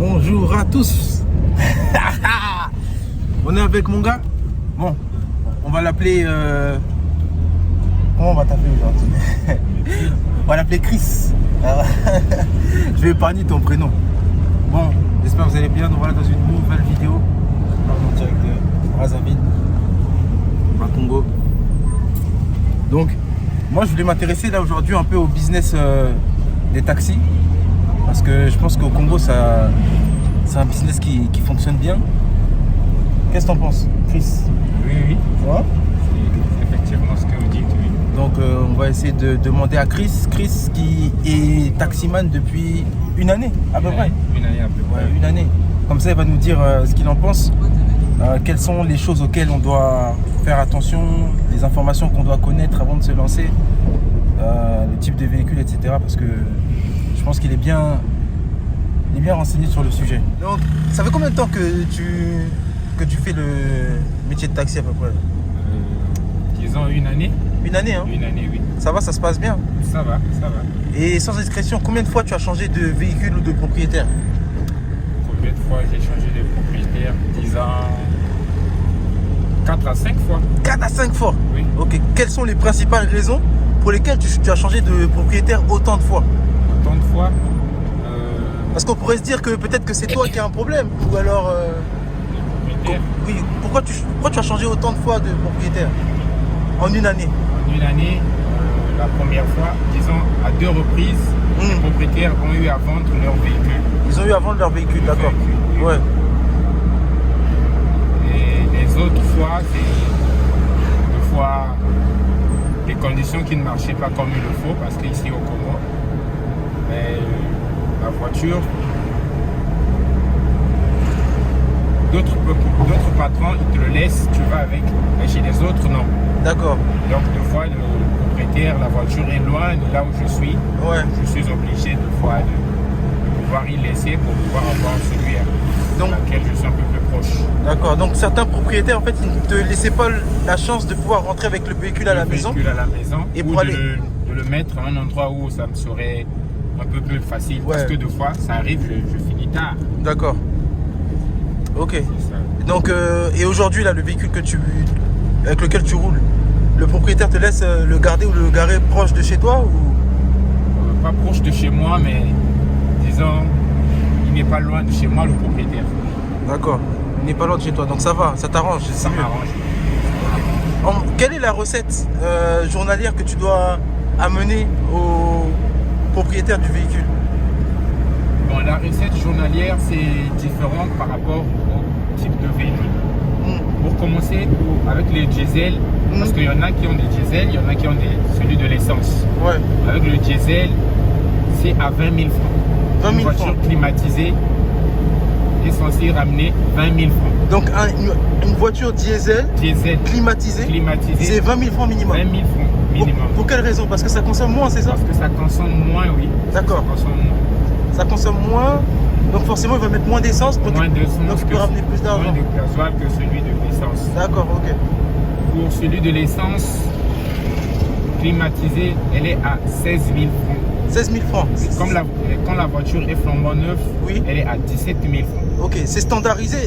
Bonjour à tous. On est avec mon gars. Bon, on va l'appeler... Comment on va t'appeler aujourd'hui? On va l'appeler Chris. Je vais épargner ton prénom. Bon, j'espère que vous allez bien. Nous voilà dans une nouvelle vidéo. En direct de Brazzaville, au Congo. Donc, moi je voulais m'intéresser là aujourd'hui un peu au business des taxis. Parce que je pense qu'au Congo, c'est un business qui fonctionne bien. Qu'est-ce que t'en penses, Chris? Oui. Ouais. C'est effectivement ce que vous dites, oui. Donc on va essayer de demander à Chris qui est taximan depuis une année à peu près. Une année à peu près. Ouais, une année. Comme ça, il va nous dire ce qu'il en pense, quelles sont les choses auxquelles on doit faire attention, les informations qu'on doit connaître avant de se lancer, le type de véhicule, etc. Parce que je pense qu'il est bien renseigné sur le sujet. Donc, ça fait combien de temps que tu fais le métier de taxi à peu près? Disons une année. Une année, hein? Une année, oui. Ça va, ça se passe bien? Ça va. Et sans indiscrétion, combien de fois tu as changé de véhicule ou de propriétaire? Combien de fois j'ai changé de propriétaire? Disons 4 à 5 fois. 4 à 5 fois? Oui. Ok. Quelles sont les principales raisons pour lesquelles tu as changé de propriétaire autant de fois? Autant de fois. Parce qu'on pourrait se dire que peut-être que c'est toi qui as un problème. Ou alors... Le propriétaire. Oui. Pourquoi tu as changé autant de fois de propriétaire en une année? En une année, la première fois, disons à 2 reprises, les propriétaires ont eu à vendre leur véhicule. Ils ont eu à vendre leur véhicule, d'accord. Véhicule. Ouais. Et les autres fois, c'est des fois des conditions qui ne marchaient pas comme il le faut, parce qu'ici au Congo, la voiture, d'autres patrons ils te le laissent, tu vas avec, mais chez les autres non. D'accord. Donc des fois le propriétaire, la voiture est loin de là où je suis. Ouais. Je suis obligé des fois de pouvoir y laisser pour pouvoir avoir celui Donc, à laquelle je suis un peu plus proche. d'accord. Donc certains propriétaires en fait ils ne te laissaient pas la chance de pouvoir rentrer avec le véhicule à la maison. Le véhicule à la maison. Et ou pour aller... de le mettre à un endroit où ça me serait un peu plus facile. Ouais. Parce que des fois ça arrive, je finis tard. D'accord. Ok. C'est ça. Donc et aujourd'hui là le véhicule avec lequel tu roules, le propriétaire te laisse le garder ou le garer proche de chez toi ou... Pas proche de chez moi, mais disons, il n'est pas loin de chez moi le propriétaire. D'accord. Il n'est pas loin de chez toi, donc ça va, ça t'arrange. Ça m'arrange. Quelle est la recette journalière que tu dois amener au propriétaire du véhicule? Bon, la recette journalière, c'est différent par rapport au type de véhicule. Pour commencer, avec les diesel, parce qu'il y en a qui ont des diesel, il y en a qui ont celui de l'essence. Ouais. Avec le diesel, c'est à 20 000 francs. 20 000 Une voiture francs. climatisée est censée ramener 20 000 francs. Donc une voiture diesel climatisée, c'est 20 000 francs minimum. 20 000 francs minimum. Pour quelle raison? Parce que ça consomme moins, c'est ça? Parce que ça consomme moins, oui. D'accord. Ça consomme moins, donc forcément il va mettre moins d'essence, donc tu peux ramener plus d'argent. Moins de gasoil que celui de l'essence. D'accord, ok. Pour celui de l'essence climatisée, elle est à 16 000 francs. 16 000 francs. Quand la voiture est flambant neuve, oui, elle est à 17 000 francs. Ok, c'est standardisé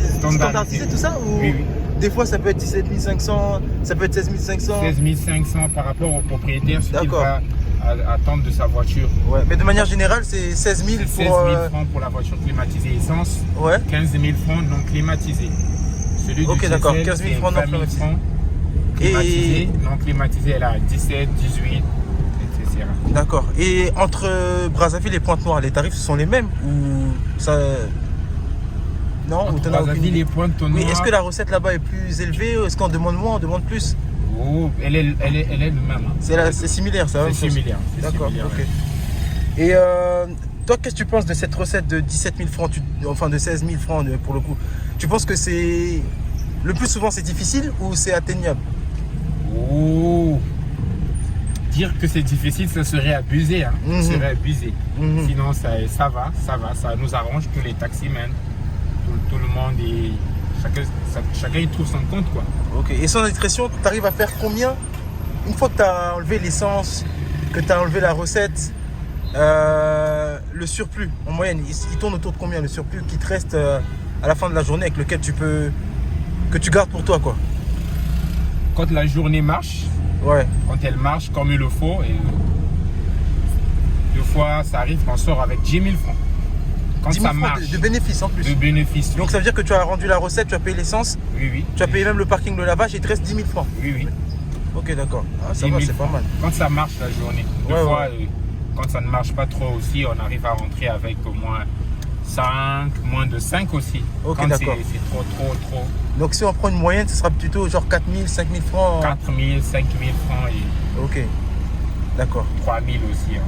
tout ça ou... Oui. Des fois ça peut être 17 500, ça peut être 16 500. 16 500 par rapport au propriétaire, ce qu'il va attendre de sa voiture. Ouais, mais de manière générale c'est 16 000 pour... 16 000 francs pour la voiture climatisée essence, ouais. 15 000 francs non climatisée. Celui ok, d'accord, 15 000 francs non climatisé. Climatisée, non climatisée, elle est à 17, 18, etc. D'accord. Et entre Brazzaville et Pointe-Noire, les tarifs sont les mêmes ou ça... Non, entre Brazzaville et Pointe-Noire. Oui, est-ce que la recette là-bas est plus élevée? Est-ce qu'on demande moins, on demande plus? Oh, elle est le même. Hein. C'est similaire, ça? C'est similaire. D'accord, ok. Ouais. Et toi, qu'est-ce que tu penses de cette recette de 17 000 francs, enfin de 16 000 francs pour le coup? Tu penses que c'est... Le plus souvent c'est difficile ou c'est atteignable? Oh, dire que c'est difficile, ça serait abusé. Hein. Ça serait abusé. Sinon, ça va, ça nous arrange, tous les taximens, tout le monde, et chacun y trouve son compte, quoi. Ok, et sans indiscrétion, tu arrives à faire combien une fois que tu as enlevé l'essence, que tu as enlevé la recette, Le surplus, en moyenne, il tourne autour de combien le surplus qui te reste à la fin de la journée avec lequel que tu gardes pour toi, quoi? Quand la journée marche, Ouais. quand elle marche comme il le faut, et deux fois ça arrive qu'on sort avec 10 000 francs. Quand 10 000 ça francs marche, de bénéfices en plus. de bénéfices. Donc ça veut dire que tu as rendu la recette, tu as payé l'essence, Oui, oui. tu as payé même le parking de lavage et il te reste 10 000 francs. Oui, oui. Ok, d'accord. Ah, ça 10 va, 000 c'est pas francs. mal. Quand ça marche la journée. Deux Ouais, fois, quand ça ne marche pas trop aussi, on arrive à rentrer avec au moins 5, moins de 5 aussi. Ok, quand d'accord. c'est trop. Donc si on prend une moyenne, ce sera plutôt genre 4 000, 5 000 francs. 4 000, 5 000 francs et Ok, d'accord. 3 000 aussi. Hein.